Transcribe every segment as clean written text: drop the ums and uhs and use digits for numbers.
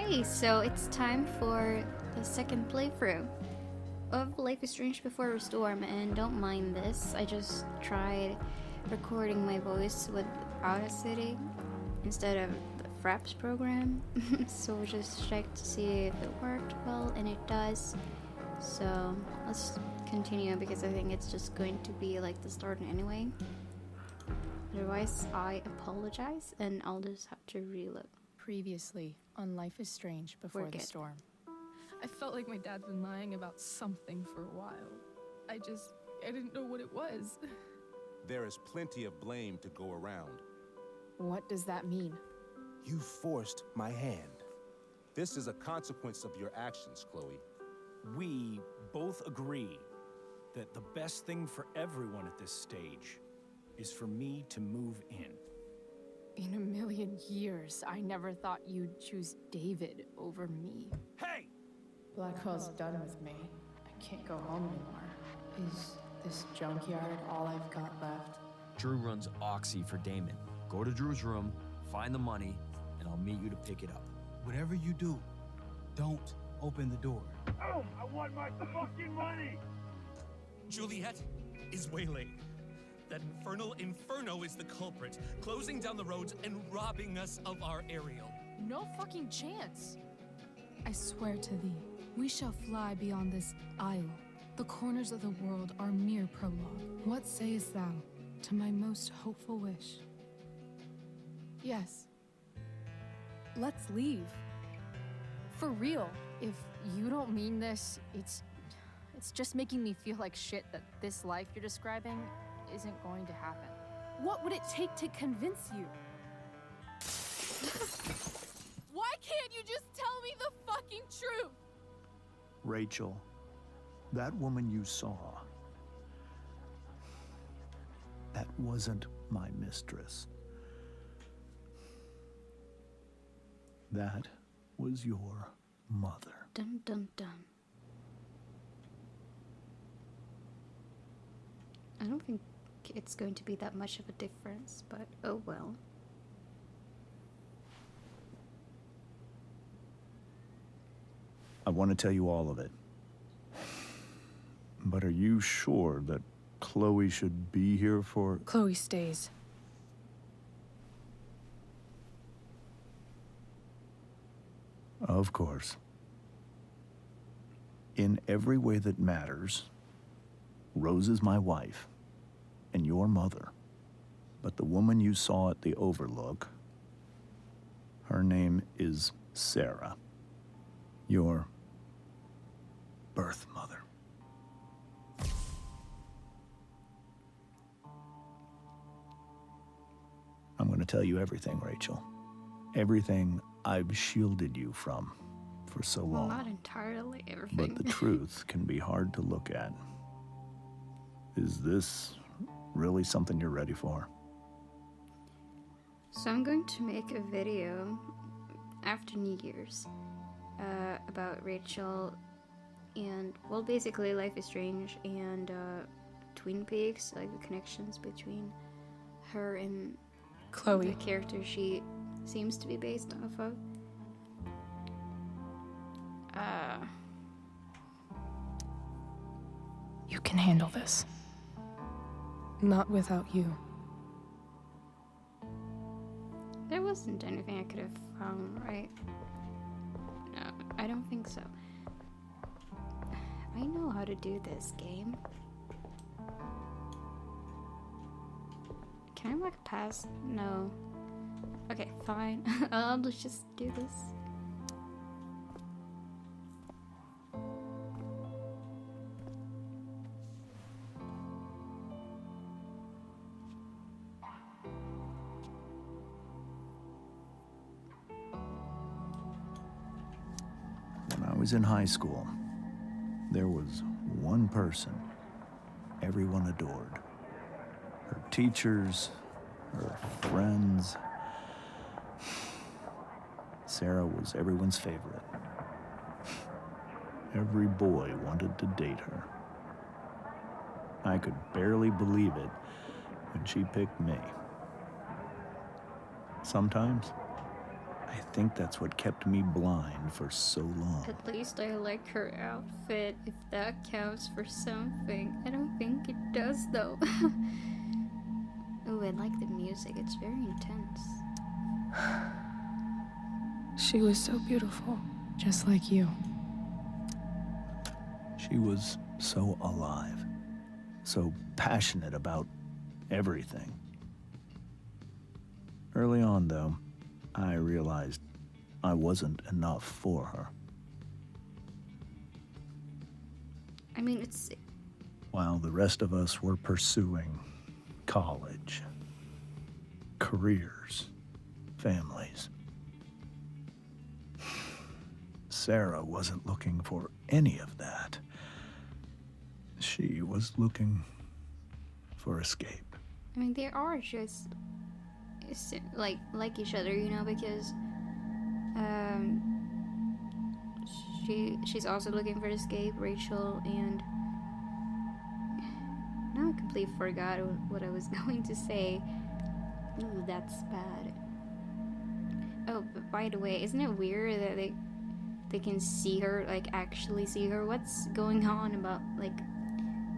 Okay, so it's time for the second playthrough of Life is Strange Before a Storm, and don't mind this, I just tried recording my voice with Audacity instead of the Fraps program, so just check to see if it worked well, and it does. So let's continue because I think it's just going to be like the start anyway. Otherwise, I apologize, and I'll just have to reload. Previously on Life is Strange Before the Storm. I felt like my dad's been lying about something for a while. I didn't know what it was. There is plenty of blame to go around. What does that mean? You forced my hand. This is a consequence of your actions, Chloe. We both agree that the best thing for everyone at this stage is for me to move in. In a million years, I never thought you'd choose David over me. Hey! Blackwell's done with me. I can't go home anymore. Is this junkyard all I've got left? Drew runs Oxy for Damon. Go to Drew's room, find the money, and I'll meet you to pick it up. Whatever you do, don't open the door. Oh, I want my fucking money! Juliet is waylaid. That infernal Inferno is the culprit, closing down the roads and robbing us of our aerial. No fucking chance. I swear to thee, we shall fly beyond this isle. The corners of the world are mere prologue. What sayest thou to my most hopeful wish? Yes. Let's leave. For real. If you don't mean this, it's just making me feel like shit that this life you're describing isn't going to happen. What would it take to convince you? Why can't you just tell me the fucking truth? Rachel, that woman you saw, that wasn't my mistress. That was your mother. Dun dun dun. I don't think it's going to be that much of a difference, but oh well. I want to tell you all of it. But are you sure that Chloe should be here for... Chloe stays. Of course. In every way that matters, Rose is my wife and your mother. But the woman you saw at the Overlook, her name is Sarah, your birth mother. I'm going to tell you everything, Rachel. Everything I've shielded you from for so long. Not entirely everything. But the truth can be hard to look at. Is this really something you're ready for? So I'm going to make a video after New Year's about Rachel and, well, basically Life is Strange and Twin Peaks, like the connections between her and Chloe, the character she seems to be based off of. you can handle this. Not without you. There wasn't anything I could have found, right? No, I don't think so. I know how to do this game. Can I walk past? No. Okay, fine. I'll just do this. When I was in high school, there was one person everyone adored. Her teachers, her friends. Sarah was everyone's favorite. Every boy wanted to date her. I could barely believe it when she picked me. Sometimes I think that's what kept me blind for so long. At least I like her outfit, if that counts for something. I don't think it does, though. Ooh, I like the music. It's very intense. She was so beautiful, just like you. She was so alive, so passionate about everything. Early on, though, I realized I wasn't enough for her. I mean, it's... While the rest of us were pursuing college, careers, families, Sarah wasn't looking for any of that. She was looking for escape. I mean, they are just... like each other, you know, because... She's also looking for escape, Rachel, and... Now I completely forgot what I was going to say. Ooh, that's bad. Oh, but by the way, isn't it weird that they can see her, like, actually see her? What's going on about, like...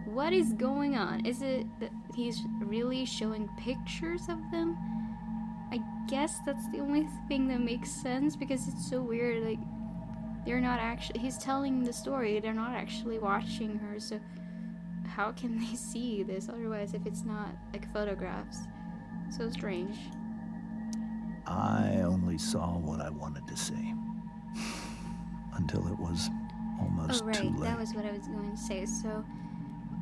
What is going on? Is it that he's really showing pictures of them? I guess that's the only thing that makes sense, because it's so weird, like... They're not actually... He's telling the story, they're not actually watching her, so... How can they see this otherwise if it's not, like, photographs? So strange. I only saw what I wanted to see. Until it was almost too late. That was what I was going to say. So,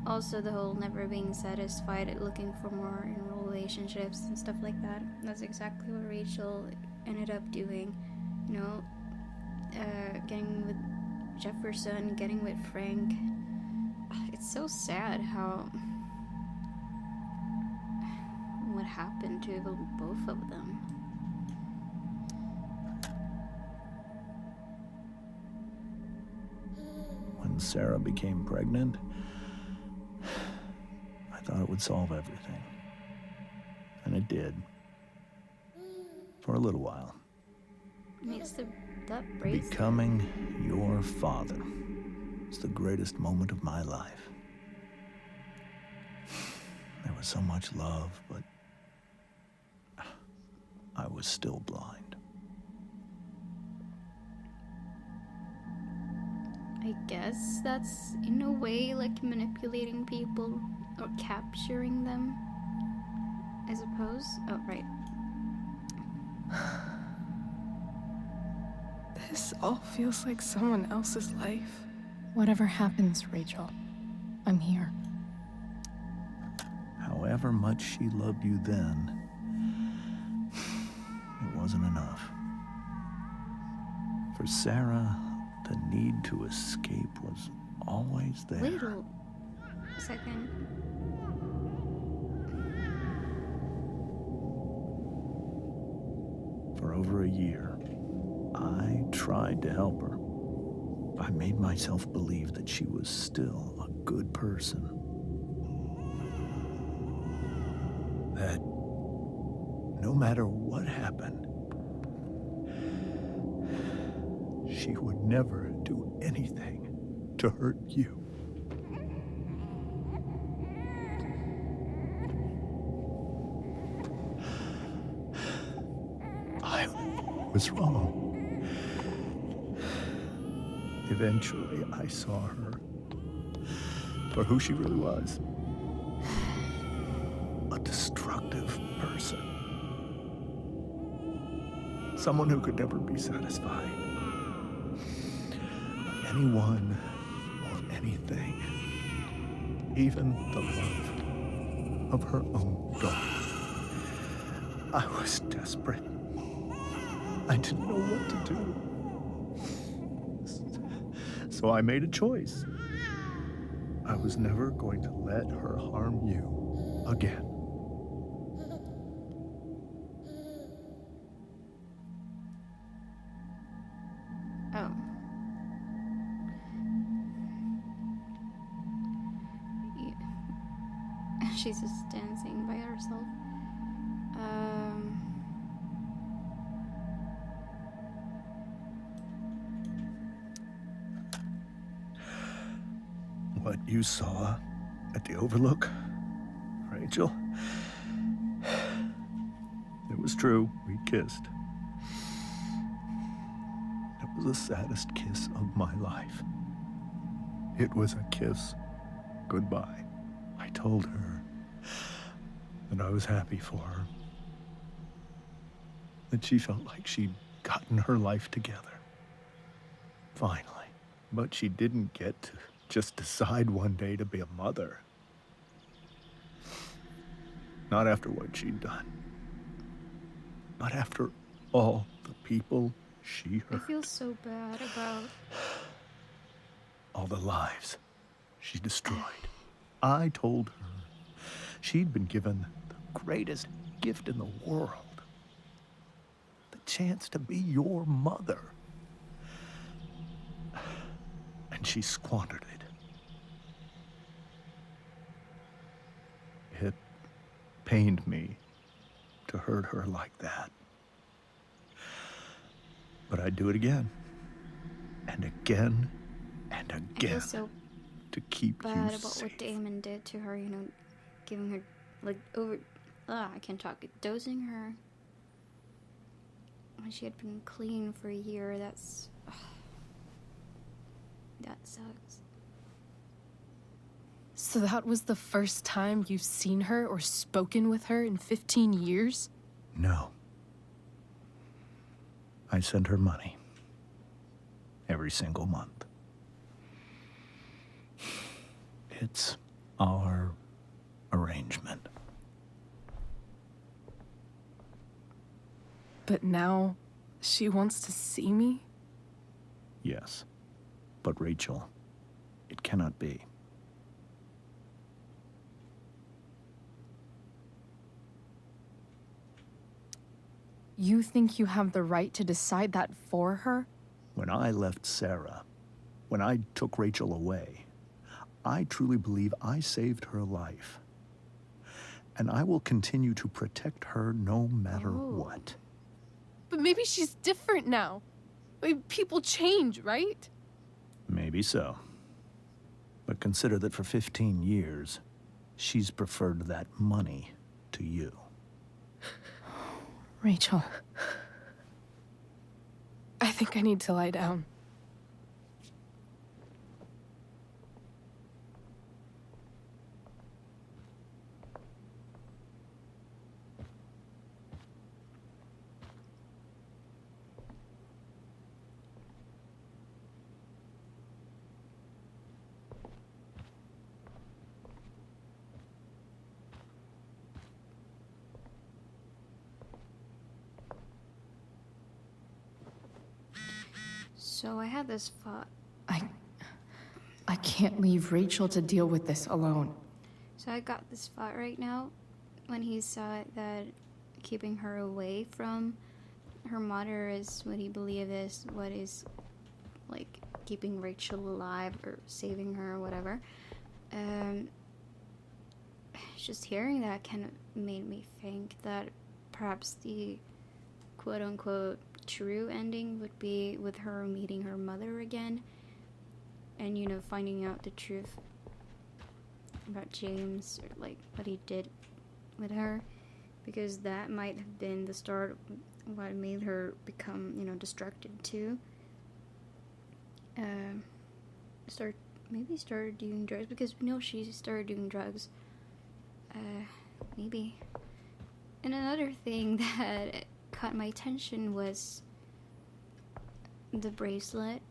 also the whole never being satisfied at looking for more in relationships and stuff like that. That's exactly what Rachel ended up doing. You know, getting with Jefferson, getting with Frank. It's so sad how... what happened to both of them. When Sarah became pregnant, I thought it would solve everything. And it did. For a little while. Makes that bracelet. Becoming your father was the greatest moment of my life. There was so much love, but I was still blind. I guess that's, in a way, like manipulating people or capturing them, I suppose. Oh, right. This all feels like someone else's life. Whatever happens, Rachel, I'm here. However much she loved you then, it wasn't enough. For Sarah, the need to escape was always there. Wait a second. For over a year, I tried to help her. I made myself believe that she was still a good person. That no matter what happened, she would never do anything to hurt you. I was wrong. Eventually, I saw her for who she really was. A destructive person. Someone who could never be satisfied. Anyone or anything. Even the love of her own daughter. I was desperate. I didn't know what to do. So I made a choice. I was never going to let her harm you again. Oh. Yeah. She's just dancing by herself. what you saw at the Overlook, Rachel, it was true. We kissed. It was the saddest kiss of my life. It was a kiss goodbye. I told her that I was happy for her, that she felt like she'd gotten her life together. Finally. But she didn't get to just decide one day to be a mother. Not after what she'd done. Not after all the people she I hurt. feel so bad about. All the lives she destroyed. I told her she'd been given the greatest gift in the world. The chance to be your mother. And she squandered it. It pained me to hurt her like that. But I'd do it again. And again and I again. feel so To keep bad you about safe. what Damon did to her, giving her, I can't talk, dosing her when she had been clean for a year. That sucks. So that was the first time you've seen her or spoken with her in 15 years? No. I send her money. Every single month. It's our arrangement. But now she wants to see me? Yes. But Rachel, it cannot be. You think you have the right to decide that for her? When I left Sarah, when I took Rachel away, I truly believe I saved her life. And I will continue to protect her no matter what. But maybe she's different now. People change, right? Maybe so. But consider that for 15 years, she's preferred that money to you. Rachel. I think I need to lie down. So I had this thought. I can't leave Rachel to deal with this alone. So I got this thought right now when he saw that keeping her away from her mother is what he believes is what is keeping Rachel alive or saving her or whatever. Just hearing that kind of made me think that perhaps the quote-unquote true ending would be with her meeting her mother again and finding out the truth about James, or what he did with her, because that might have been the start of what made her become destructive too. Started doing drugs, because we know she started doing drugs. Maybe. And another thing that caught my attention was the bracelet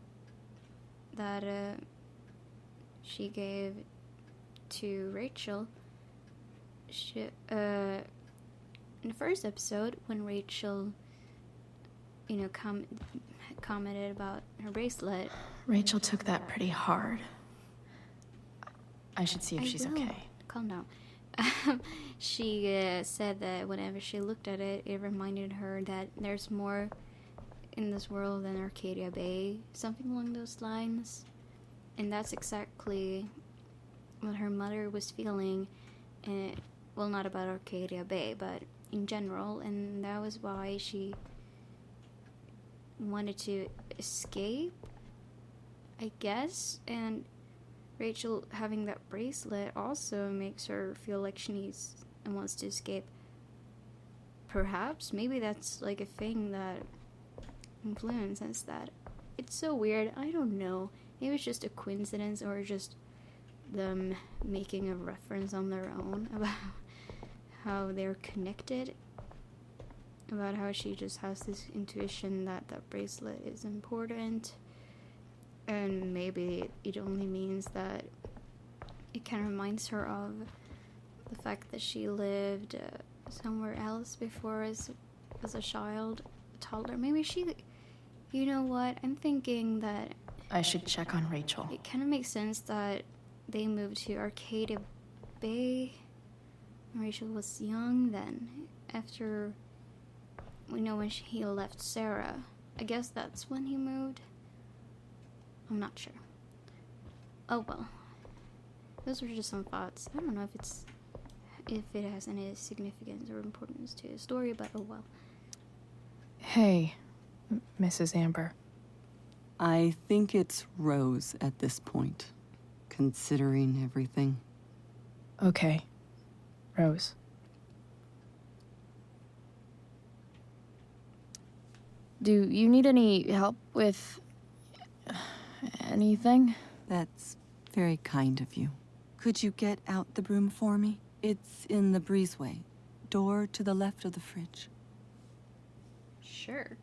that she gave to Rachel. In the first episode, when Rachel, commented about her bracelet. Rachel took that pretty hard. I should see if she's okay. Calm down. She said that whenever she looked at it, it reminded her that there's more in this world than Arcadia Bay, something along those lines. And that's exactly what her mother was feeling, well, not about Arcadia Bay, but in general, and that was why she wanted to escape, I guess. And Rachel having that bracelet also makes her feel like she needs and wants to escape. Perhaps, maybe that's like a thing that influences that. It's so weird, I don't know. Maybe it's just a coincidence or just them making a reference on their own about how they're connected. About how she just has this intuition that that bracelet is important. And maybe it only means that it kind of reminds her of the fact that she lived somewhere else before as a child, a toddler. Maybe she, you know what, I'm thinking that I should check on Rachel. it kind of makes sense that they moved to Arcadia Bay. Rachel was young then, after, we know when he left Sarah. I guess that's when he moved. I'm not sure. Oh well. Those were just some thoughts. I don't know if it has any significance or importance to the story, but oh well. Hey, Mrs. Amber. I think it's Rose at this point, considering everything. Okay, Rose. Do you need any help with anything? That's very kind of you. Could you get out the broom for me? It's in the breezeway. Door to the left of the fridge. Sure.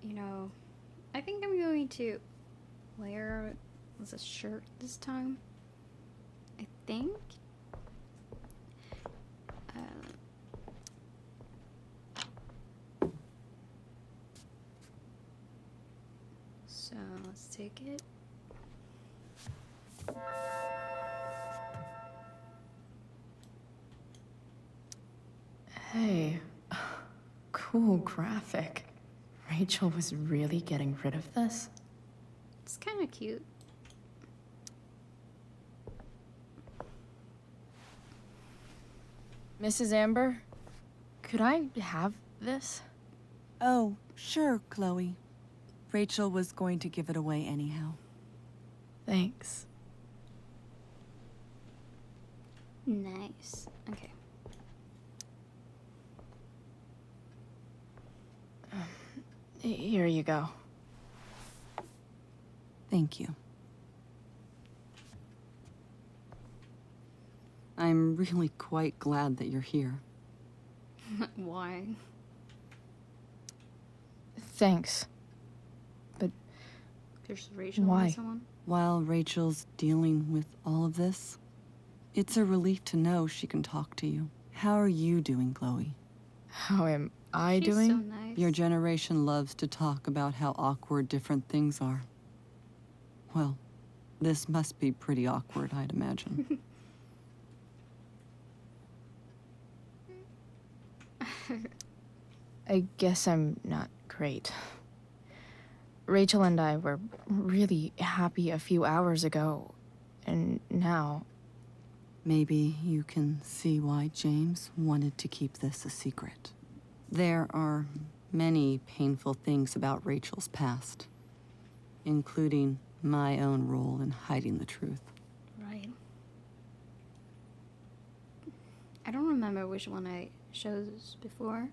You know, I think I'm going to wear a shirt this time. I think. So let's take it. Hey, cool graphic. Rachel was really getting rid of this? It's kind of cute. Mrs. Amber, could I have this? Oh, sure, Chloe. Rachel was going to give it away anyhow. Thanks. Nice. Okay. Here you go. Thank you. I'm really quite glad that you're here. Why? Thanks. But There's Rachel why? and someone? While Rachel's dealing with all of this, it's a relief to know she can talk to you. How are you doing, Chloe? How am I She's doing? so nice. Your generation loves to talk about how awkward different things are. Well, this must be pretty awkward, I'd imagine. I guess I'm not great. Rachel and I were really happy a few hours ago, and now... Maybe you can see why James wanted to keep this a secret. There are many painful things about Rachel's past, including my own role in hiding the truth. Right. I don't remember which one I chose before.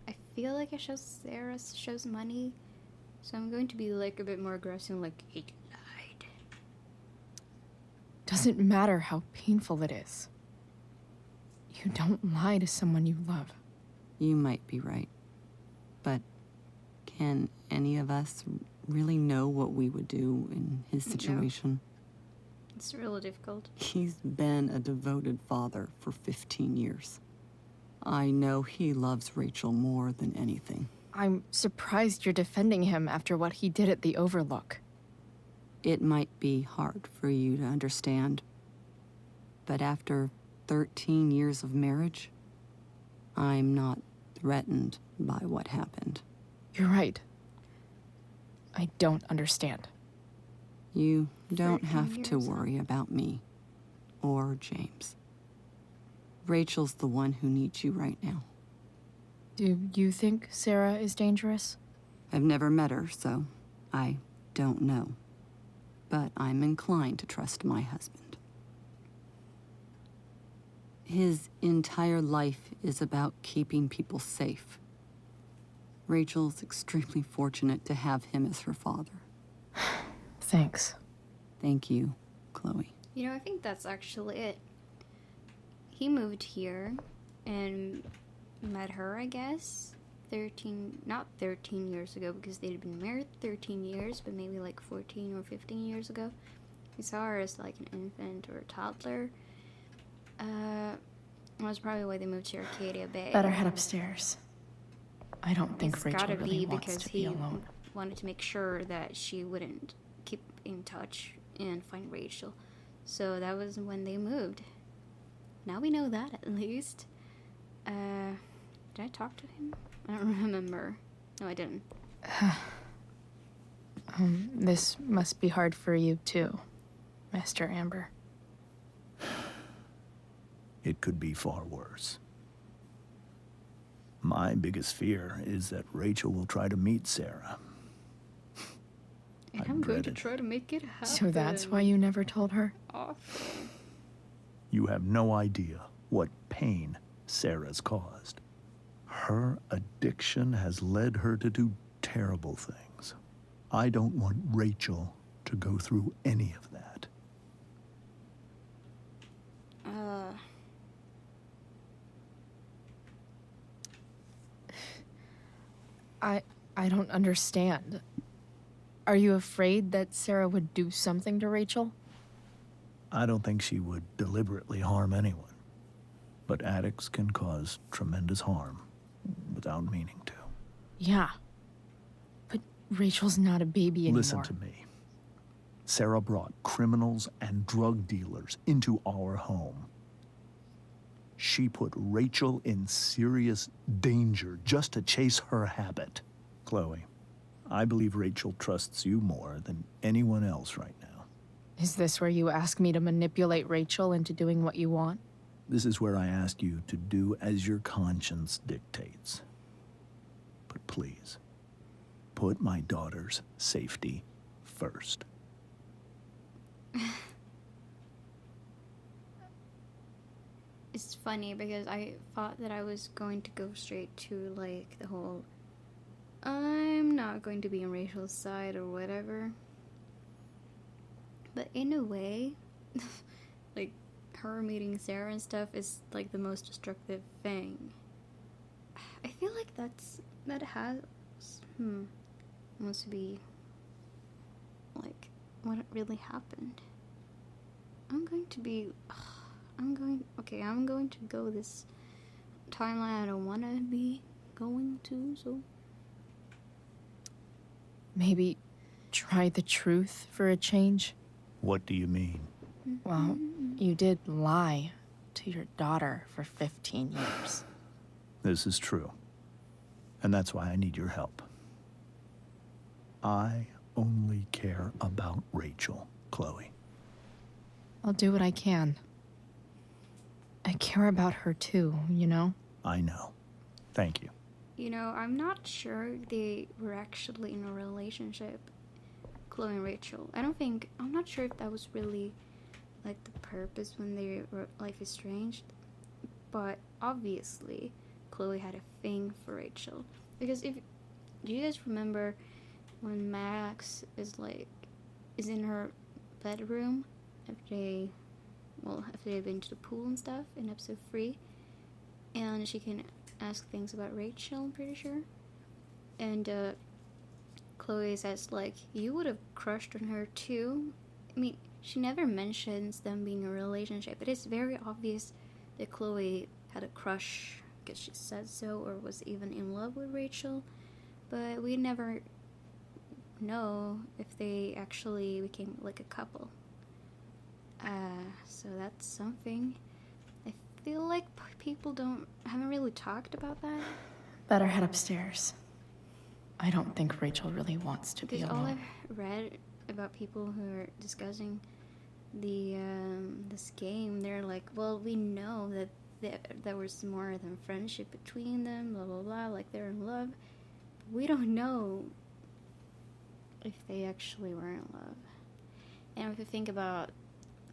I feel like I chose Sarah shows money, so I'm going to be like a bit more aggressive, like he lied. Doesn't matter how painful it is. You don't lie to someone you love. You might be right, but can any of us really know what we would do in his situation? No. It's really difficult. He's been a devoted father for 15 years. I know he loves Rachel more than anything. I'm surprised you're defending him after what he did at the Overlook. It might be hard for you to understand, but after 13 years of marriage, I'm not threatened by what happened. You're right. I don't understand. You don't 13 have to years, huh? worry about me or James. Rachel's the one who needs you right now. Do you think Sarah is dangerous? I've never met her, so I don't know. but I'm inclined to trust my husband. His entire life is about keeping people safe. Rachel's extremely fortunate to have him as her father. Thanks. Thank you, Chloe. You know, I think that's actually it. He moved here and met her, I guess, not 13 years ago, because they'd been married 13 years, but maybe like 14 or 15 years ago. He saw her as like an infant or a toddler. That's probably why they moved to Arcadia Bay. Better head upstairs. I don't think It's Rachel gotta really be wants because to be he alone. wanted to make sure that she wouldn't keep in touch and find Rachel. So that was when they moved. Now we know that, at least. Did I talk to him? I don't remember. No, I didn't. This must be hard for you too, Mr. Amber. It could be far worse. My biggest fear is that Rachel will try to meet Sarah. And I'm going to try to make it happen. So that's why you never told her? Awful. You have no idea what pain Sarah's caused. Her addiction has led her to do terrible things. I don't want Rachel to go through any of that. I don't understand. Are you afraid that Sarah would do something to Rachel? I don't think she would deliberately harm anyone. But addicts can cause tremendous harm without meaning to. Yeah. But Rachel's not a baby anymore. Listen to me. Sarah brought criminals and drug dealers into our home. She put Rachel in serious danger just to chase her habit. Chloe, I believe Rachel trusts you more than anyone else right now. Is this where you ask me to manipulate Rachel into doing what you want? This is where I ask you to do as your conscience dictates. But please, put my daughter's safety first. It's funny because I thought that I was going to go straight to like the whole I'm not going to be on Rachel's side or whatever. But in a way, like her meeting Sarah and stuff is like the most destructive thing. I feel like that has wants to be like what really happened. I'm going to go this timeline I don't want to be going to, so Maybe try the truth for a change? What do you mean? Well, you did lie to your daughter for 15 years. This is true. And that's why I need your help. I only care about Rachel, Chloe. I'll do what I can. I care about her too, you know? I know. Thank you. You know, I'm not sure they were actually in a relationship, Chloe and Rachel. I'm not sure if that was really like the purpose when they were like estranged, but obviously Chloe had a thing for Rachel. Because do you guys remember when Max is in her bedroom after they've been to the pool and stuff in episode 3, and she can ask things about Rachel, I'm pretty sure. And Chloe says, like, you would have crushed on her too. I mean, she never mentions them being in a relationship. It is very obvious that Chloe had a crush because she said so, or was even in love with Rachel. But we never know if they actually became like a couple. So that's something. I feel like people haven't really talked about that. Better head upstairs. I don't think Rachel really wants to be Because all alone. I've read about people who are discussing this game, they're like, well, we know that there was more than friendship between them, blah blah blah, like they're in love. But we don't know if they actually were in love. And if you think about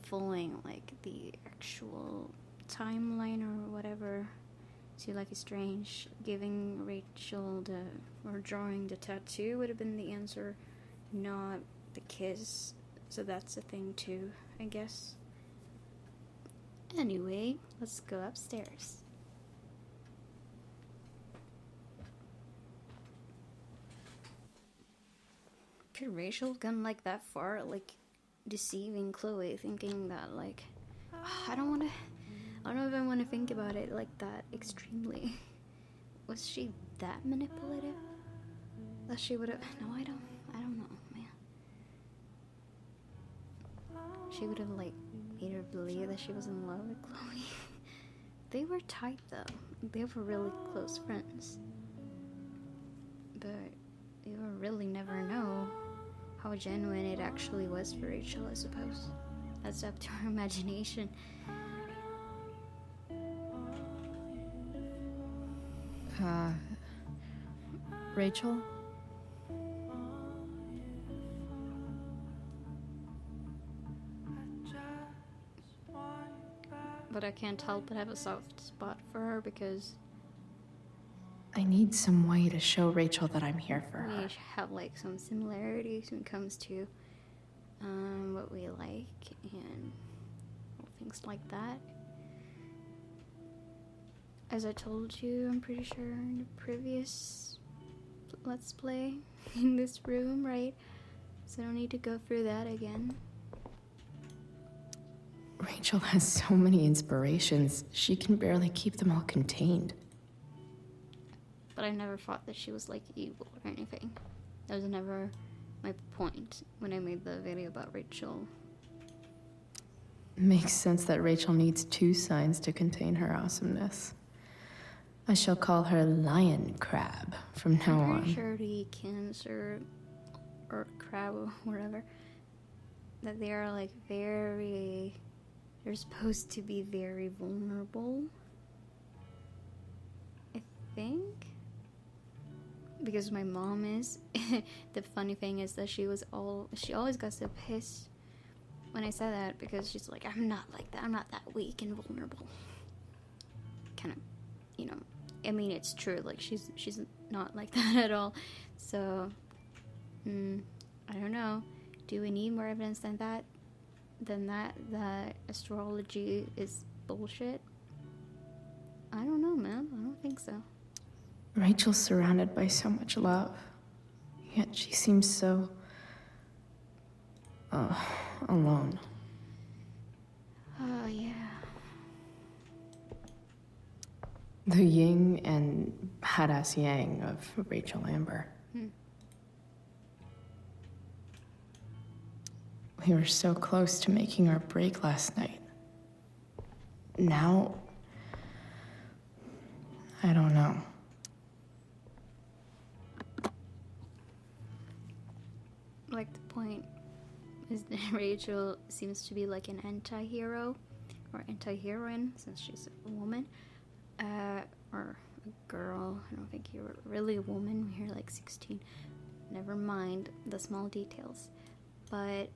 following like the actual timeline or whatever, to Life is Strange, giving Rachel the, or drawing the tattoo would have been the answer, not the kiss. So that's a thing too, I guess. Anyway, let's go upstairs. Could Rachel have gone like that far, like deceiving Chloe, thinking that like, I don't even want to think about it like that extremely. Was she that manipulative? That she would have, no, I don't know, man. She would have like made her believe that she was in love with Chloe. They were tight though. They were really close friends. But you will really never know how genuine it actually was for Rachel, I suppose. That's up to her imagination. Rachel? But I can't help but have a soft spot for her because I need some way to show Rachel that I'm here for her. we have like some similarities when it comes to what we like and things like that. As I told you, I'm pretty sure in the previous Let's Play in this room, right? So I don't need to go through that again. Rachel has so many inspirations, she can barely keep them all contained. But I never thought that she was like evil or anything. That was never my point when I made the video about Rachel. Makes sense that Rachel needs two signs to contain her awesomeness. I shall call her Lion Crab from now I'm on. pretty sure the Cancer or Crab or whatever, that they are like very, they're supposed to be very vulnerable, I think, because my mom is. The funny thing is that she always got so pissed when I said that, because she's like, I'm not like that, I'm not that weak and vulnerable. Kind of, you know, I mean, it's true, like she's not like that at all. So I don't know, do we need more evidence than that that astrology is bullshit? I don't know, man. I don't think so. Rachel's surrounded by so much love, yet she seems so alone. Oh yeah. The yin and badass yang of Rachel Amber. We were so close to making our break last night. Now, I don't know. Like, the point is that Rachel seems to be like an anti-hero or anti-heroine, since she's a woman, or a girl. I don't think you're really a woman. You're like 16. Never mind the small details. But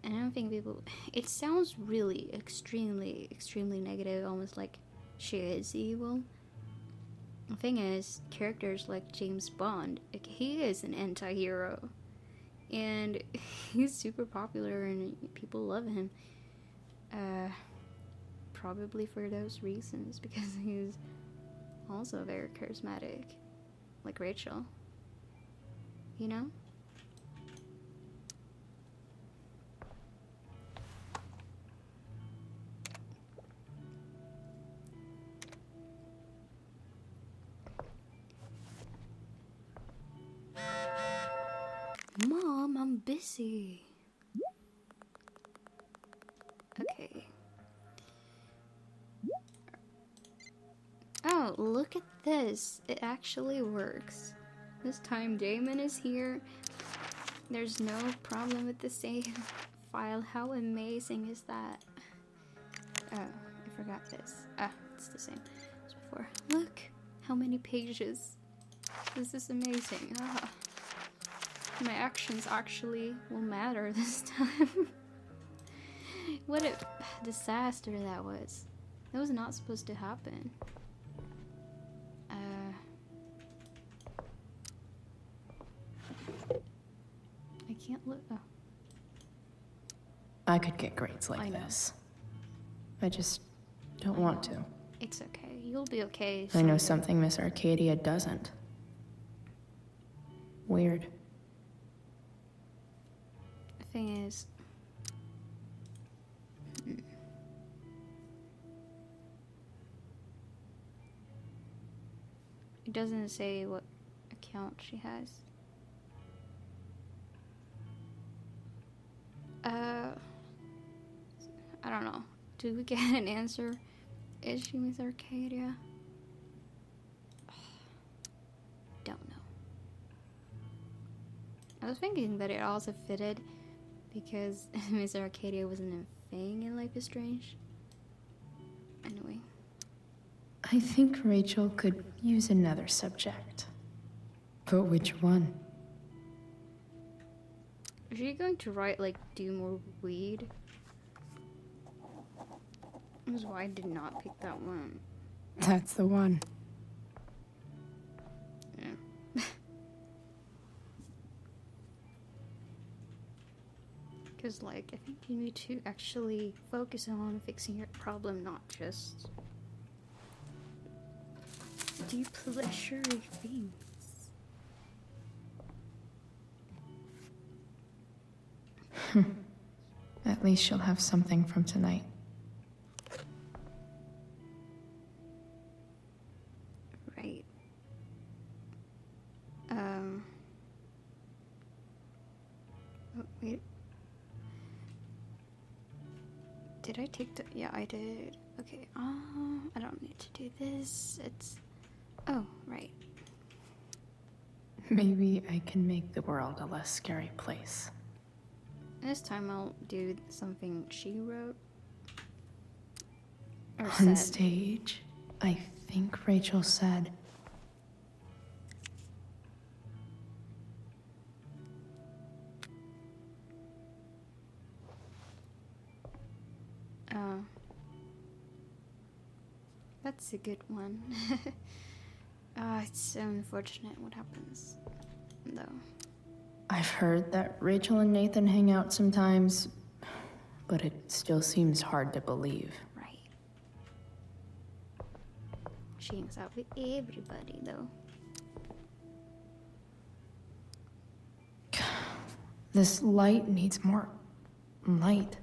I don't think people, it sounds really extremely negative, almost like she is evil. The thing is, characters like James Bond, like, he is an anti-hero. And he's super popular and people love him. Probably for those reasons, because he's also very charismatic. Like Rachel. You know? Mom, I'm busy. Okay. Oh, look at this. It actually works. This time Damon is here. There's no problem with the save file. How amazing is that? Oh, I forgot this. Ah, it's the same as before. Look how many pages. This is amazing. Ah. my actions actually will matter this time. What a disaster that was. That was not supposed to happen. I can't look. Oh. I could get grades like this. I just don't want to. It's okay. You'll be okay. I know something Miss Arcadia doesn't. Weird. The thing is, it doesn't say what account she has. I don't know. Did we get an answer? Is she Miss Arcadia? Don't know. I was thinking that it also fitted because Miss Arcadia wasn't a thing in Life is Strange. Anyway. I think Rachel could use another subject. But which one? Is she going to write, like, do more weed? That is why I did not pick that one. That's the one. Yeah. Because, like, I think you need to actually focus on fixing your problem, not just do pleasury things. At least she'll have something from tonight. Right. Oh, wait. Did I take the... Yeah, I did. Okay, I don't need to do this. It's... Oh, right. Maybe I can make the world a less scary place. This time I'll do something she wrote. Or On said. stage, I think Rachel said, That's a good one. It's so unfortunate what happens, though. I've heard that Rachel and Nathan hang out sometimes, but it still seems hard to believe. Right. She hangs out with everybody, though. This light needs more light.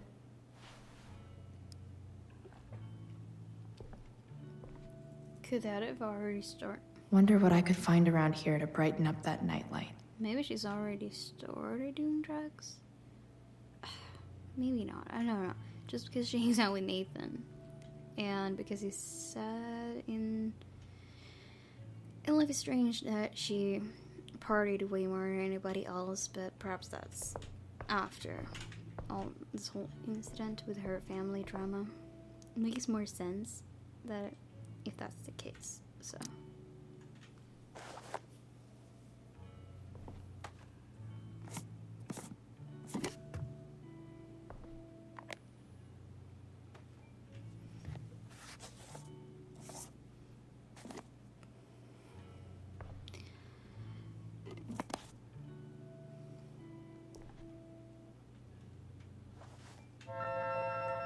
Could that have already started? Wonder what I could find around here to brighten up that nightlight. Maybe she's already started doing drugs? Maybe not. I don't know. Just because she hangs out with Nathan. And because he said in Life is Strange that she partied way more than anybody else, but perhaps that's after all this whole incident with her family drama. It makes more sense that if that's the case, so.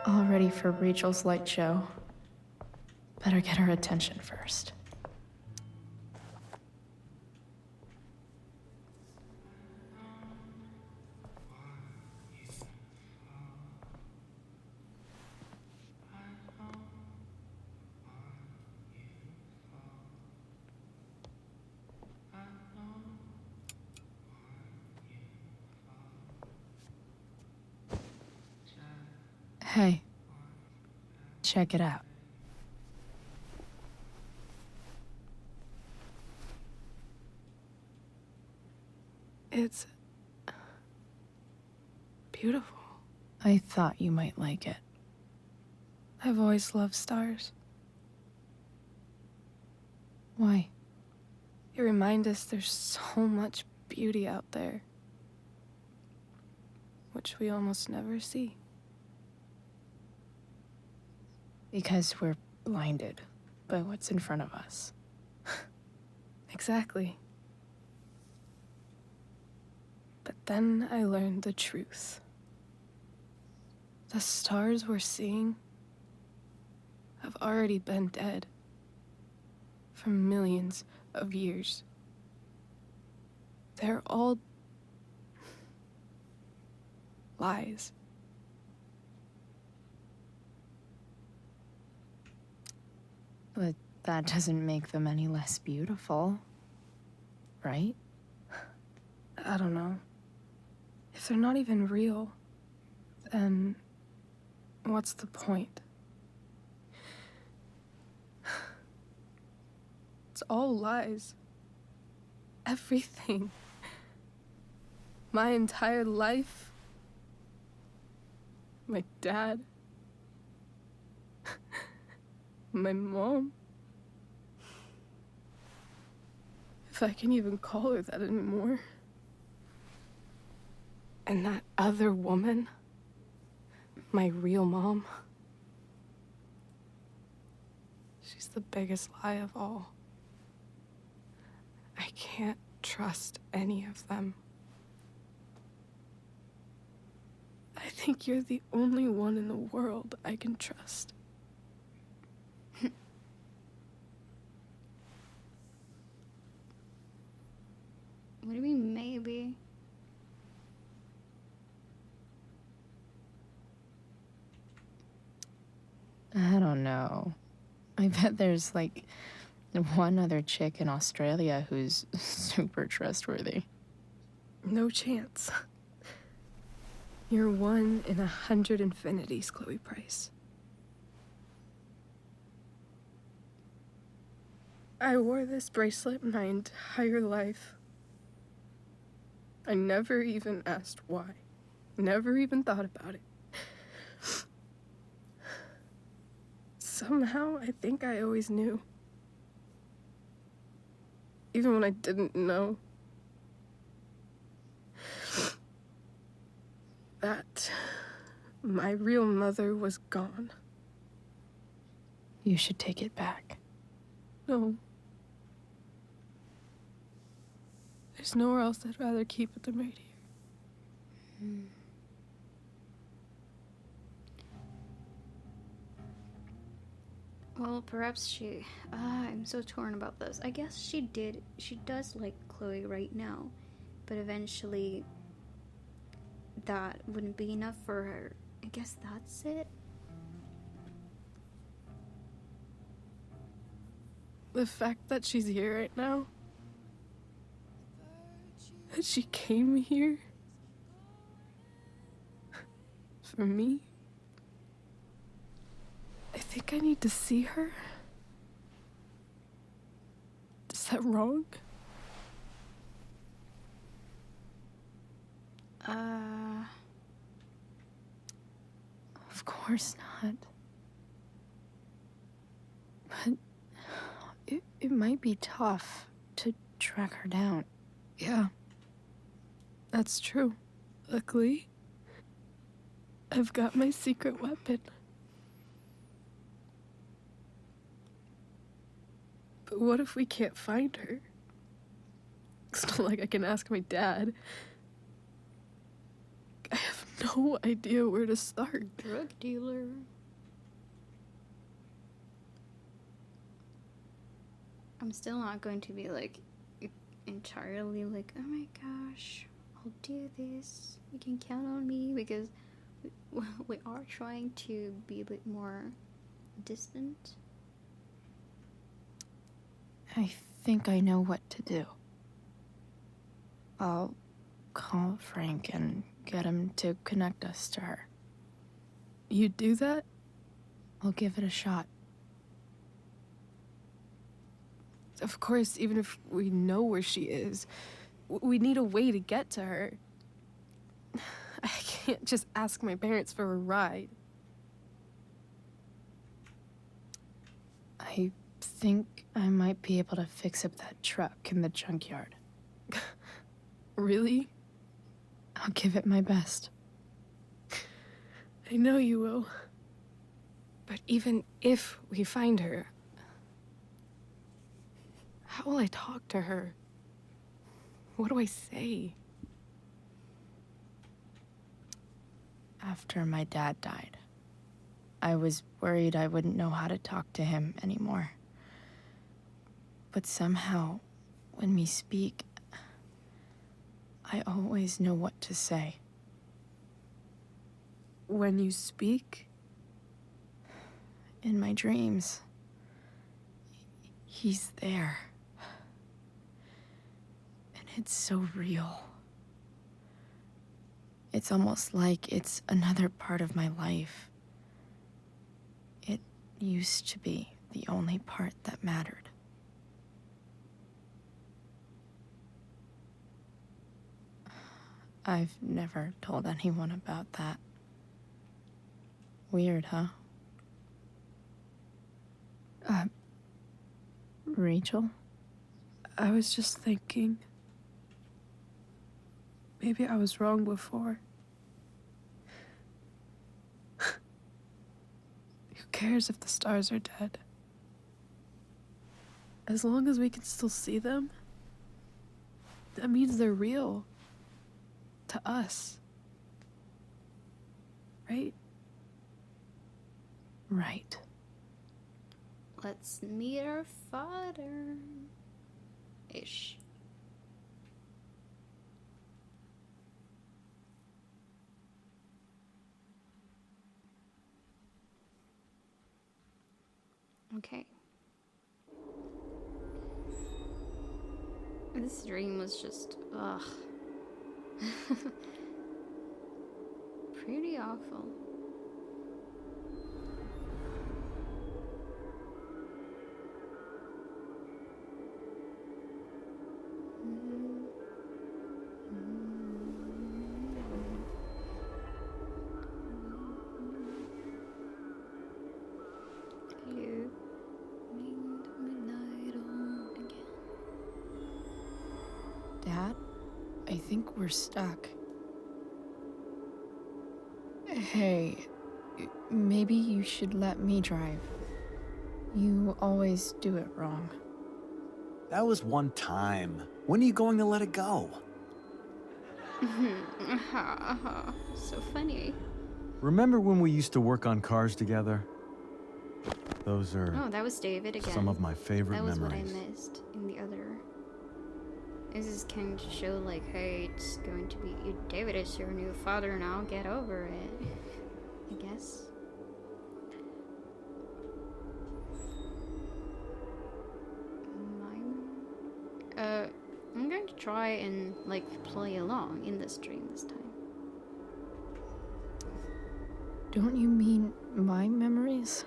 All ready for Rachel's light show. Better get her attention first. Hey, check it out. It's beautiful. I thought you might like it. I've always loved stars. Why? You remind us there's so much beauty out there. which we almost never see. Because we're blinded by what's in front of us. Exactly. But then I learned the truth. The stars we're seeing have already been dead for millions of years. They're all lies. But that doesn't make them any less beautiful, right? I don't know. If they're not even real, then what's the point? It's all lies. Everything. My entire life. My dad. My mom. If I can even call her that anymore. And that other woman. My real mom. She's the biggest lie of all. I can't trust any of them. I think you're the only one in the world I can trust. What do you mean, maybe? I don't know. I bet there's like one other chick in Australia who's super trustworthy. No chance. You're 1 in 100 infinities, Chloe Price. I wore this bracelet my entire life. I never even asked why. Never even thought about it. Somehow, I think I always knew. Even when I didn't know. That my real mother was gone. You should take it back. No. There's nowhere else I'd rather keep it than right here. Well, perhaps she... I'm so torn about this. I guess she does like Chloe right now. But eventually, that wouldn't be enough for her. I guess that's it. The fact that she's here right now, that she came here for me, I think I need to see her. Is that wrong? Of course not. But it might be tough to track her down. Yeah, that's true. Luckily, I've got my secret weapon. But what if we can't find her? It's not like I can ask my dad. I have no idea where to start. Drug dealer. I'm still not going to be like entirely like, oh my gosh, I'll do this. You can count on me, because we are trying to be a bit more distant. I think I know what to do. I'll call Frank and get him to connect us to her. You do that? I'll give it a shot. Of course, even if we know where she is, we need a way to get to her. I can't just ask my parents for a ride. I think I might be able to fix up that truck in the junkyard. Really? I'll give it my best. I know you will. But even if we find her, how will I talk to her? What do I say? After my dad died, I was worried I wouldn't know how to talk to him anymore. But somehow, when we speak, I always know what to say. When you speak? In my dreams, he's there. And it's so real. It's almost like it's another part of my life. It used to be the only part that mattered. I've never told anyone about that. Weird, huh? Rachel? I was just thinking. Maybe I was wrong before. Who cares if the stars are dead? As long as we can still see them, that means they're real. To us. Right? Right. Let's meet our father. Ish. Okay. This dream was just, ugh. Pretty awful. Hello. Midnight on again. Dad, I think we're stuck. Hey, maybe you should let me drive. You always do it wrong. That was one time. When are you going to let it go? So funny. Remember when we used to work on cars together? Those are Oh, that was David again. some of my favorite That was memories. what I missed in the other. This is kind of show like, hey, it's going to be David is your new father now. Get over it. I guess. I'm going to try and like play along in the stream this time. Don't you mean my memories?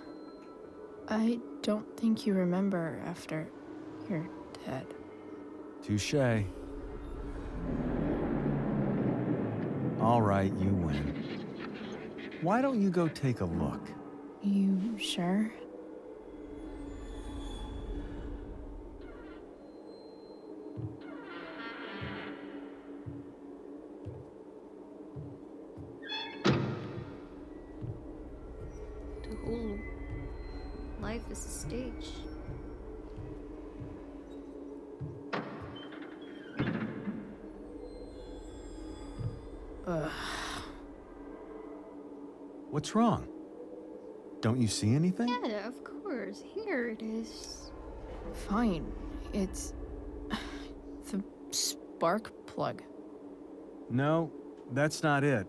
I don't think you remember after you're dead. Touché. All right, you win. Why don't you go take a look? You sure? The whole life is a stage. Ugh. What's wrong? Don't you see anything? Yeah, of course. Here it is. Fine. It's the spark plug. No, that's not it.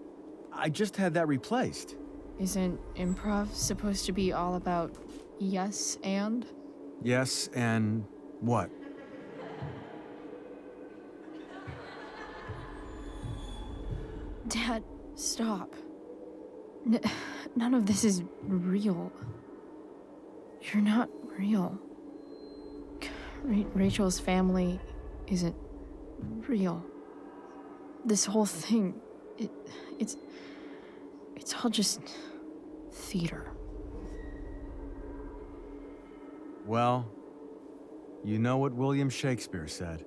I just had that replaced. Isn't improv supposed to be all about yes and? Yes, and what? Dad, stop. None of this is real. You're not real. Rachel's family isn't real. This whole thing, it's all just theater. Well, you know what William Shakespeare said.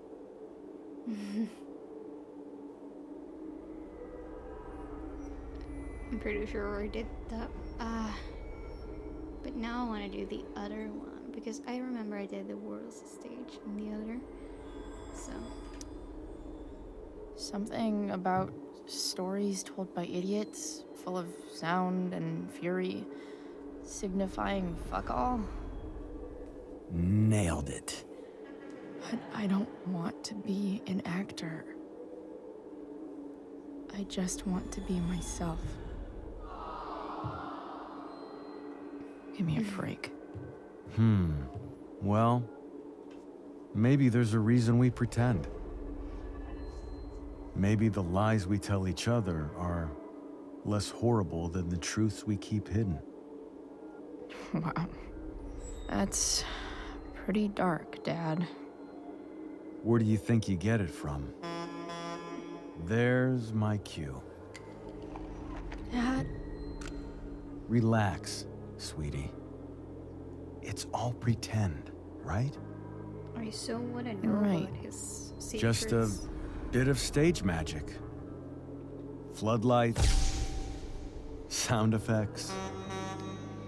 pretty sure I did that. But now I want to do the other one because I remember I did the world's stage in the other. So. Something about stories told by idiots, full of sound and fury, signifying fuck all. Nailed it. But I don't want to be an actor. I just want to be myself. Give me a break. Well, maybe there's a reason we pretend. Maybe the lies we tell each other are less horrible than the truths we keep hidden. Wow. That's pretty dark, Dad. Where do you think you get it from? There's my cue. Dad? Relax, sweetie. It's all pretend, right? I so want to know about his secrets. Just a bit of stage magic. Floodlights, sound effects.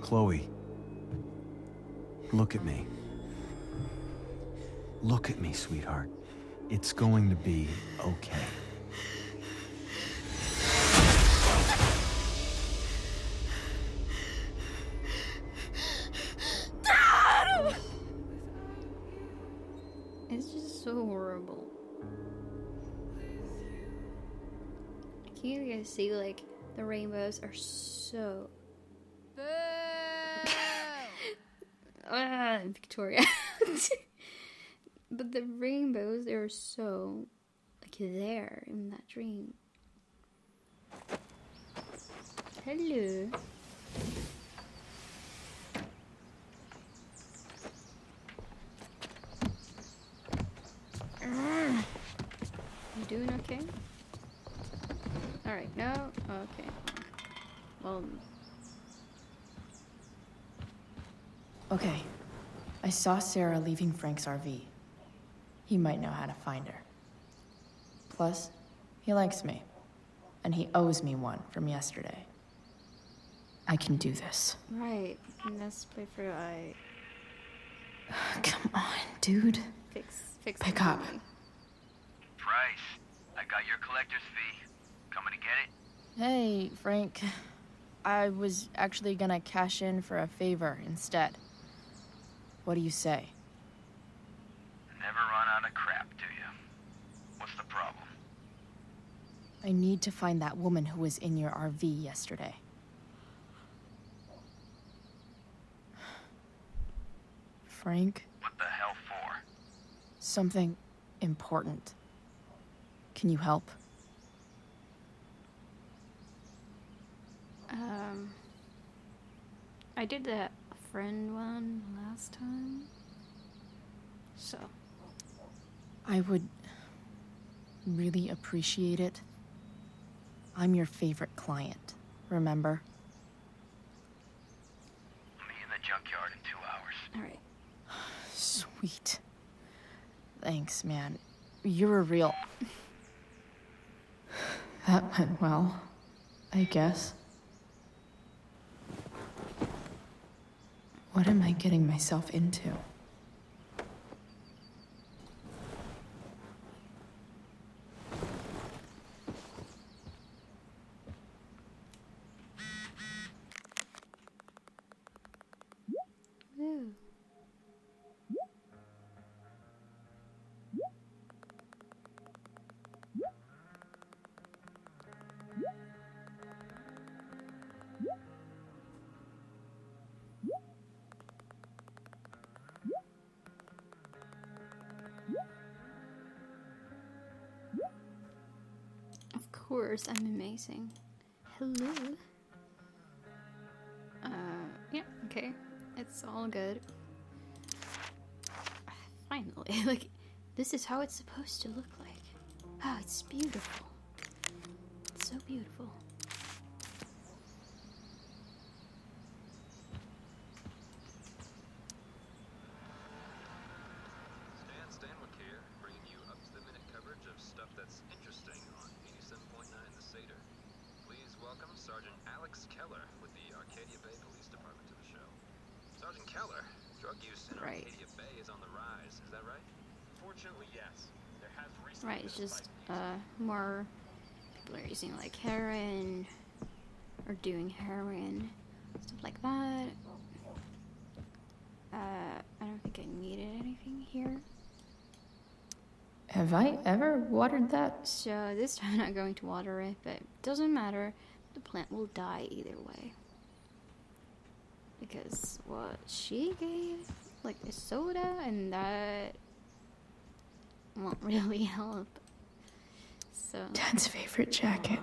Chloe, look at me. Look at me, sweetheart. It's going to be okay. Dad! It's just so horrible. Can you guys see, like, the rainbows are so... Victoria. But the rainbows, they're so, like, there in that dream. Hello. You doing okay? Alright, no? Okay. Well... Okay. I saw Sarah leaving Frank's RV. He might know how to find her. Plus, he likes me. And he owes me one from yesterday. I can do this. Right. And that's before I... Come on, dude. Fix Pick the up. movie. Price, I got your collector's fee. Coming to get it? Hey, Frank. I was actually gonna cash in for a favor instead. What do you say? Never run out of crap, do you? What's the problem? I need to find that woman who was in your RV yesterday. Frank? What the hell for? Something important. Can you help? I did that friend one last time. So. I would really appreciate it. I'm your favorite client, remember? I'll meet you in the junkyard in 2 hours. Alright. Sweet. Thanks, man. You're a real... That went well, I guess. What am I getting myself into? Ooh. Of course, I'm amazing. Hello. Yeah, okay. It's all good. Finally, like, this is how it's supposed to look like. Oh, it's beautiful. It's so beautiful. Stanwick here, bringing you up-to-the-minute coverage of stuff that's interesting on 87.9 The Seder. Please welcome welcome Sergeant Alex Keller with the Arcadia Bay Police Department to the show. Sergeant Keller, drug use in Arcadia Bay is on the rise, is that right? Fortunately, yes. There has recently Right, it's just more people are using like heroin or doing heroin, stuff like that. I don't think I needed anything here. Have I ever watered that? So this time I'm not going to water it, but it doesn't matter. The plant will die either way. Because what she gave, like a soda, and that won't really help. So Dad's favorite jacket.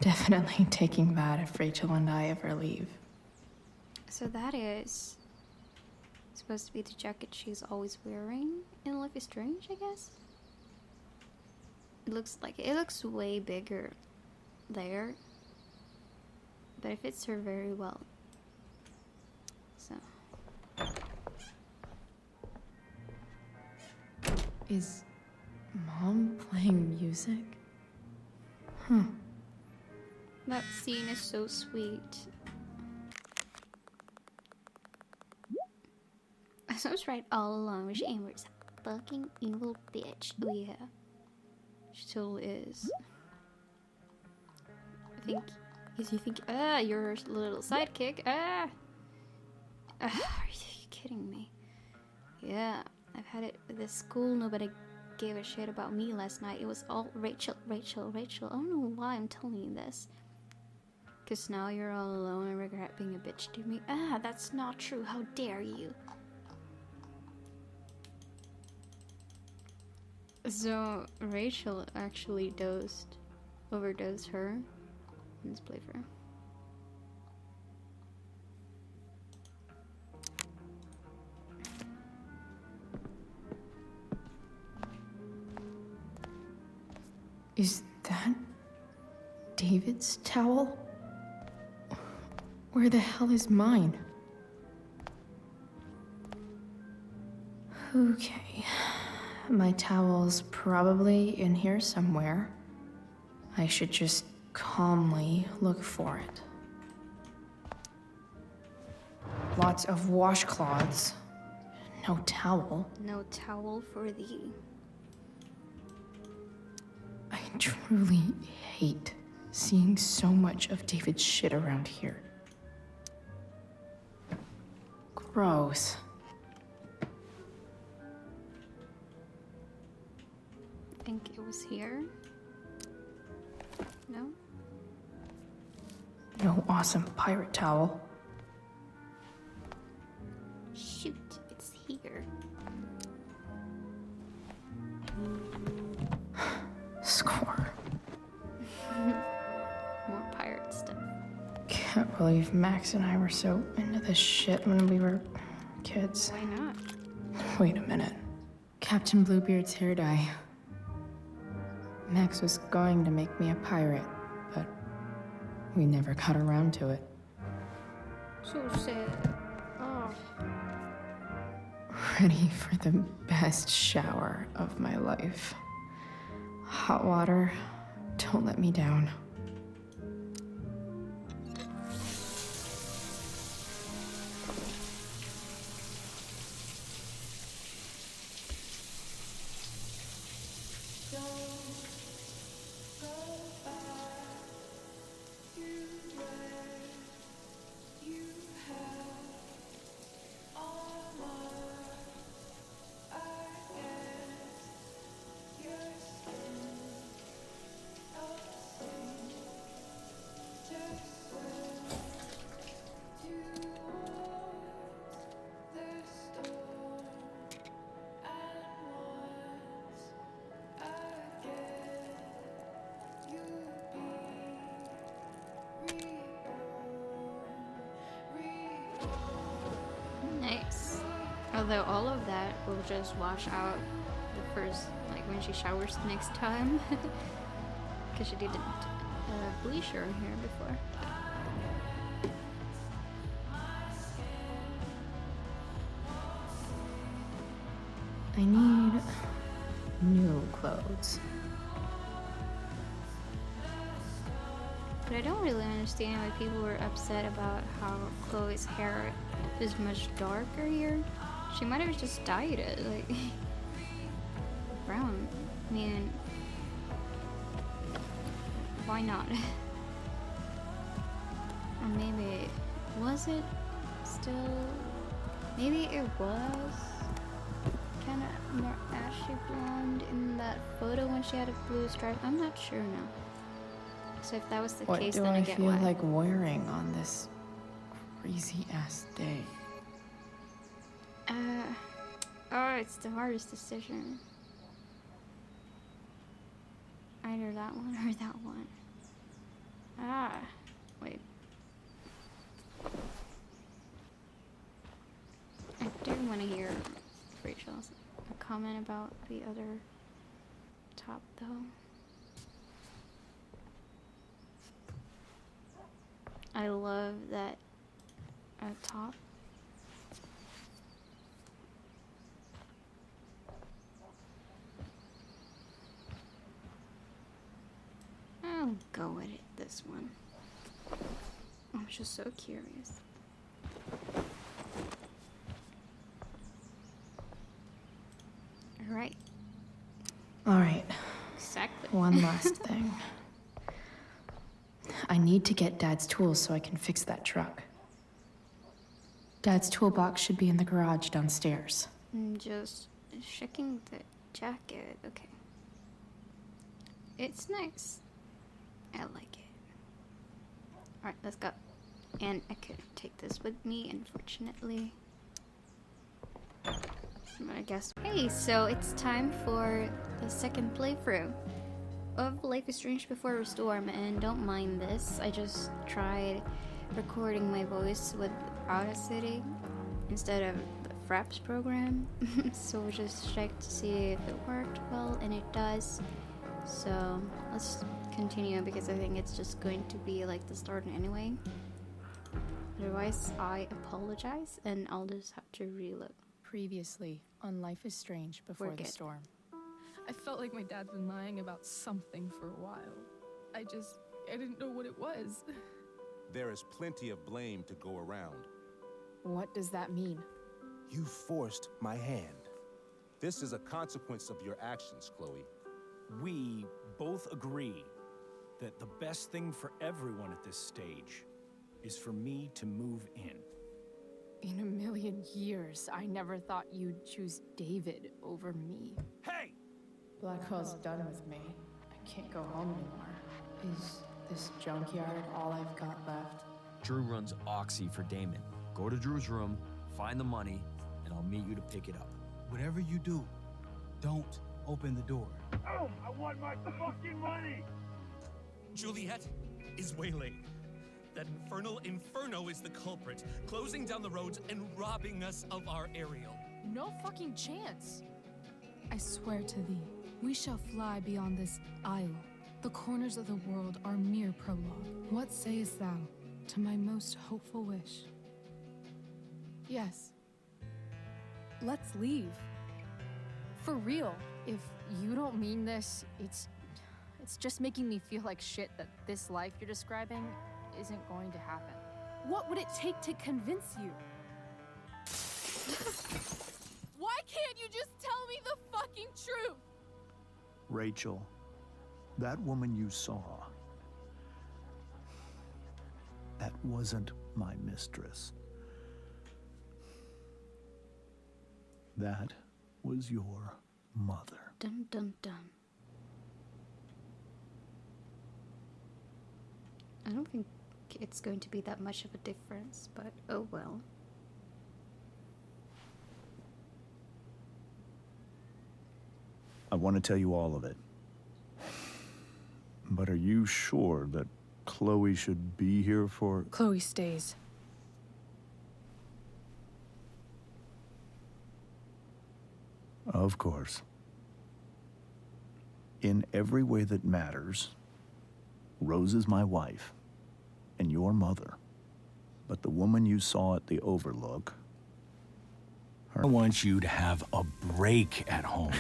Definitely taking that if Rachel and I ever leave. So that is supposed to be the jacket she's always wearing in Life is Strange, I guess. It looks way bigger there, but it fits her very well. So Is Mom playing music? Huh. that scene is so sweet. I was right all along. Wish Amber's a fucking evil bitch. Oh yeah, she totally is. You think, you're a little sidekick. Are you kidding me? Yeah, I've had it with this school. Nobody gave a shit about me last night. It was all Rachel, Rachel, Rachel. I don't know why I'm telling you this. Cause now you're all alone and regret being a bitch to me. That's not true. How dare you? So Rachel actually overdosed her in this playthrough. Is that David's towel? Where the hell is mine? Okay. My towel's probably in here somewhere. I should just calmly look for it. Lots of washcloths. No towel. No towel for thee. I truly hate seeing so much of David's shit around here. Gross. I think it was here. No? No awesome pirate towel. Shoot, it's here. Score. More pirate stuff. Can't believe Max and I were so into this shit when we were kids. Why not? Wait a minute. Captain Bluebeard's hair dye. Max was going to make me a pirate, but we never got around to it. So sad. Oh. Ready for the best shower of my life. Hot water, don't let me down. Nice. Although all of that will just wash out the first, like when she showers next time. Because she didn't bleach her hair before. I need new clothes. But I don't really understand why people were upset about how Chloe's hair is much darker here. She might have just dyed it, like brown. I mean, why not? Or maybe, was it still? Maybe it was kind of more ashy blonde in that photo when she had a blue stripe. I'm not sure now. So if that was the case, then I get why. What do I feel like wearing on this crazy ass day? Oh, it's the hardest decision. Either that one or that one. Wait. I do want to hear Rachel's comment about the other top, though. I love that top. I'll go with it, this one. I'm just so curious. Alright. Alright. Exactly. One last thing. I need to get Dad's tools so I can fix that truck. Dad's toolbox should be in the garage downstairs. I'm just checking the jacket. Okay. It's nice. I like it. Alright, let's go. And I could take this with me, unfortunately. I guess. Hey, so it's time for the second playthrough of Life is Strange Before a Storm, and don't mind this. I just tried recording my voice with Audacity instead of the Fraps program. So we just checked to see if it worked well, and it does. So let's continue because I think it's just going to be like the start anyway. Otherwise, I apologize, and I'll just have to reload. Previously on Life is Strange Before the Storm. I felt like my dad's been lying about something for a while. I didn't know what it was. There is plenty of blame to go around. What does that mean? You forced my hand. This is a consequence of your actions, Chloe. We both agree that the best thing for everyone at this stage is for me to move in. In a million years, I never thought you'd choose David over me. Hey! Blackwell's done with me. I can't go home anymore. Is this junkyard all I've got left? Drew runs Oxy for Damon. Go to Drew's room, find the money, and I'll meet you to pick it up. Whatever you do, don't open the door. Oh, I want my fucking money! Juliet is waylaid. That infernal inferno is the culprit, closing down the roads and robbing us of our aerial. No fucking chance. I swear to thee, we shall fly beyond this isle. The corners of the world are mere prologue. What sayest thou to my most hopeful wish? Yes. Let's leave. For real. If you don't mean this, it's just making me feel like shit that this life you're describing isn't going to happen. What would it take to convince you? Why can't you just tell me the fucking truth? Rachel, that woman you saw, that wasn't my mistress. That was your mother. Dun dun dun. I don't think it's going to be that much of a difference, but oh well. I want to tell you all of it. But are you sure that Chloe should be here for... Chloe stays. Of course. In every way that matters, Rose is my wife and your mother. But the woman you saw at the Overlook... I want you to have a break at home.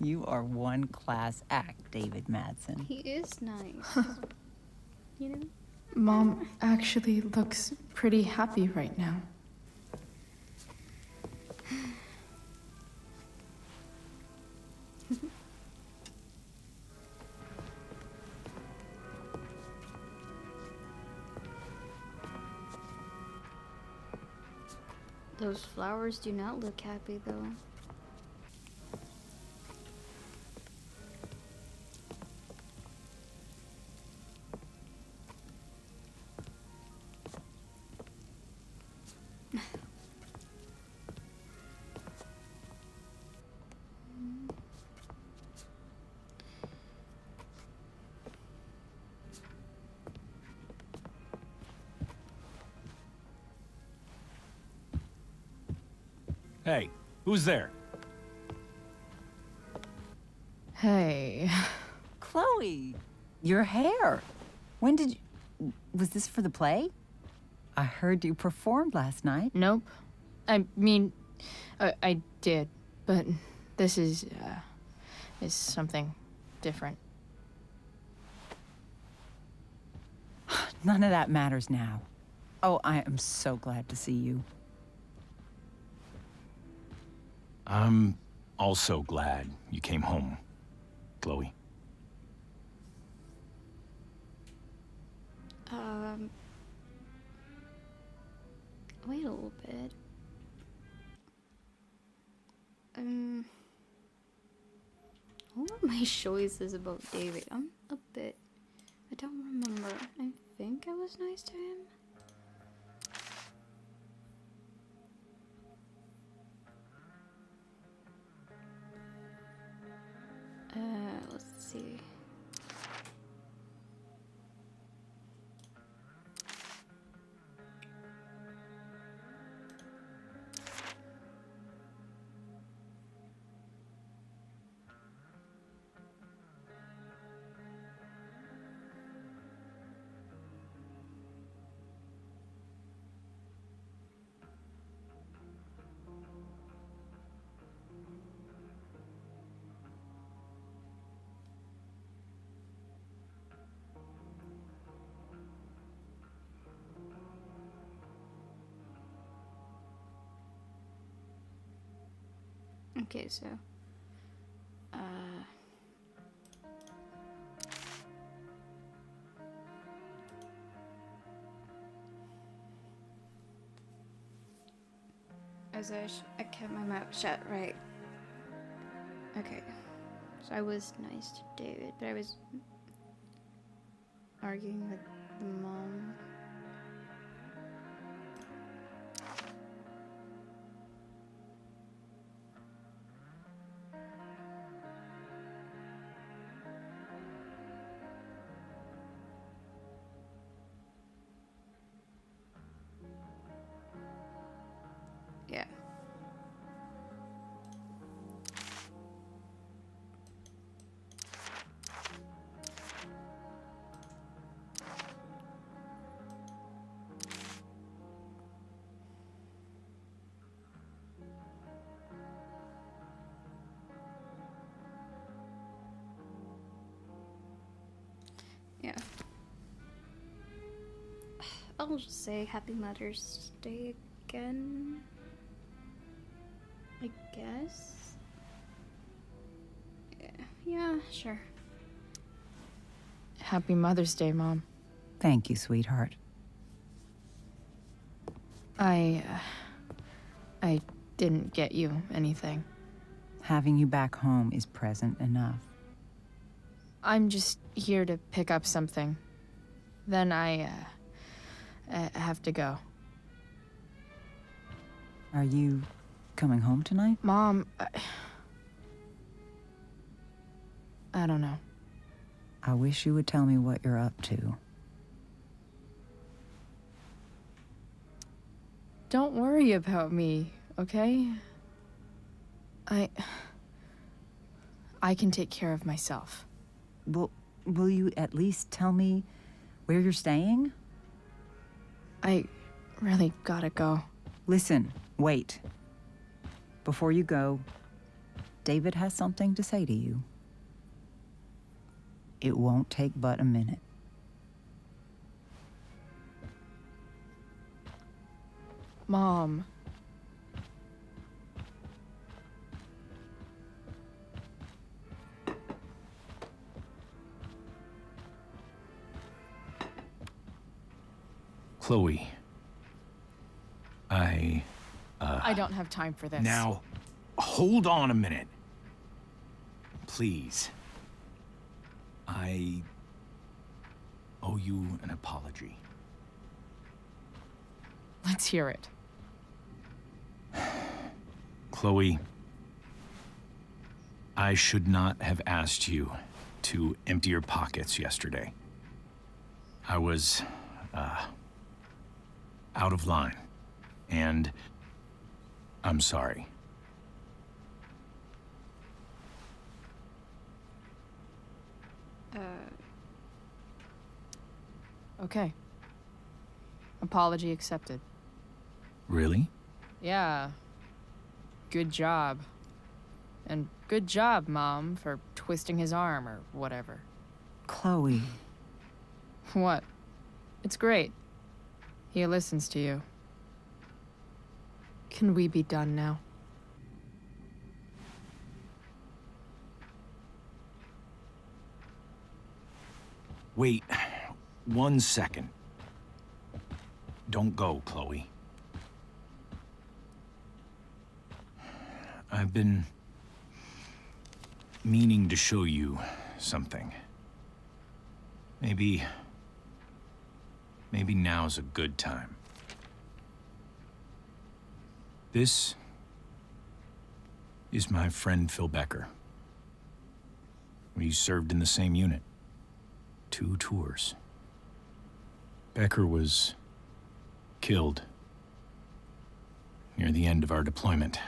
You are one class act, David Madsen. He is nice. you know? Mom actually looks pretty happy right now. Those flowers do not look happy though. Hey, who's there? Hey. Chloe, your hair. When did you... Was this for the play? I heard you performed last night. Nope. I mean, I did, but this is something different. None of that matters now. Oh, I am so glad to see you. I'm also glad you came home, Chloe. Wait a little bit. What were my choices about David? I'm a bit... I don't remember. I think I was nice to him. Let's see. Okay, so, as I kept my mouth shut, right? Okay, so I was nice to David, but I was arguing with the mom. Yeah. Yeah. I'll just say Happy Mother's Day again. I guess. Yeah, sure. Happy Mother's Day, Mom. Thank you, sweetheart. I didn't get you anything. Having you back home is present enough. I'm just here to pick up something. Then I have to go. Are you coming home tonight? Mom, I don't know. I wish you would tell me what you're up to. Don't worry about me, okay? I can take care of myself. Will you at least tell me where you're staying? I really gotta go. Listen, wait. Before you go, David has something to say to you. It won't take but a minute. Mom. Chloe. I don't have time for this. Now, hold on a minute. Please. I owe you an apology. Let's hear it. Chloe, I should not have asked you to empty your pockets yesterday. I was, out of line, and I'm sorry. Okay. Apology accepted. Really? Yeah. Good job. And good job, Mom, for twisting his arm or whatever. Chloe. What? It's great. He listens to you. Can we be done now? Wait 1 second. Don't go, Chloe. I've been meaning to show you something. Maybe now's a good time. This is my friend Phil Becker. We served in the same unit. 2 tours. Becker was killed near the end of our deployment.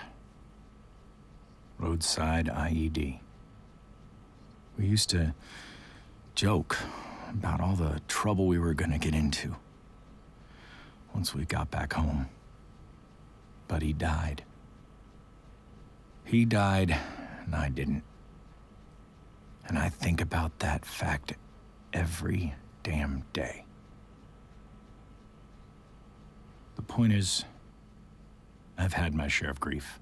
Roadside IED. We used to joke about all the trouble we were gonna get into once we got back home. But he died. He died, and I didn't. And I think about that fact every damn day. The point is, I've had my share of grief.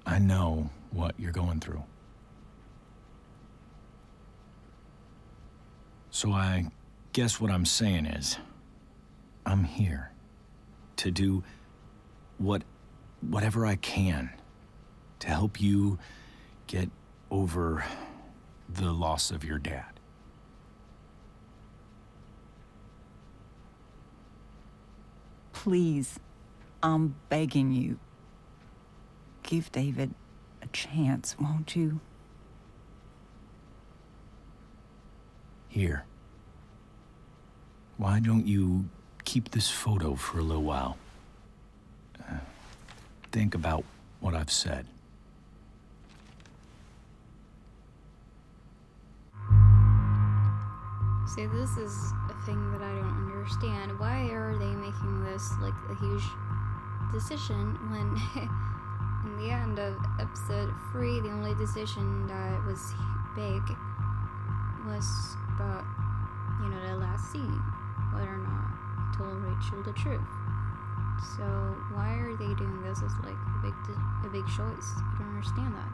I know what you're going through. So I guess what I'm saying is, I'm here to do whatever I can to help you get over the loss of your dad. Please, I'm begging you. Give David a chance, won't you? Here. Why don't you keep this photo for a little while? Think about what I've said. See, this is a thing that I don't understand. Why are they making this like a huge decision when in the end of episode 3, the only decision that was big was about, you know, the last scene, whether or not he told Rachel the truth. So why are they doing this as like a big choice? I don't understand that.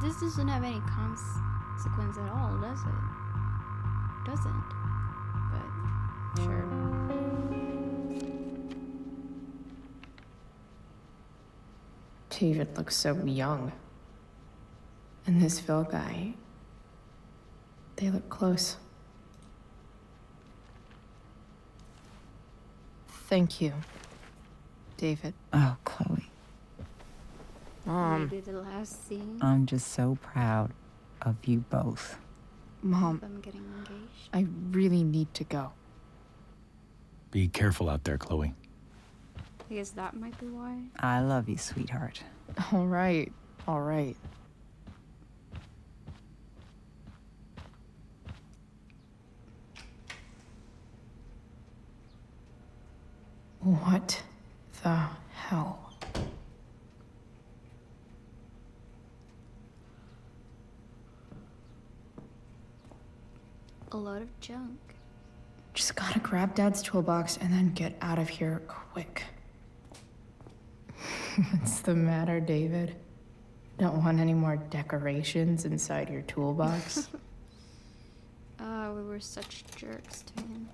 This doesn't have any consequence at all, does it? Doesn't. But sure. David looks so young. And this Phil guy, they look close. Thank you, David. Oh, Chloe. They did the last scene. I'm just so proud of you both. Mom, Them getting engaged. I really need to go. Be careful out there, Chloe. I guess that might be why. I love you, sweetheart. All right, all right. What the hell? A lot of junk. just gotta grab Dad's toolbox and then get out of here quick. What's the matter, David? Don't want any more decorations inside your toolbox? We were such jerks to him.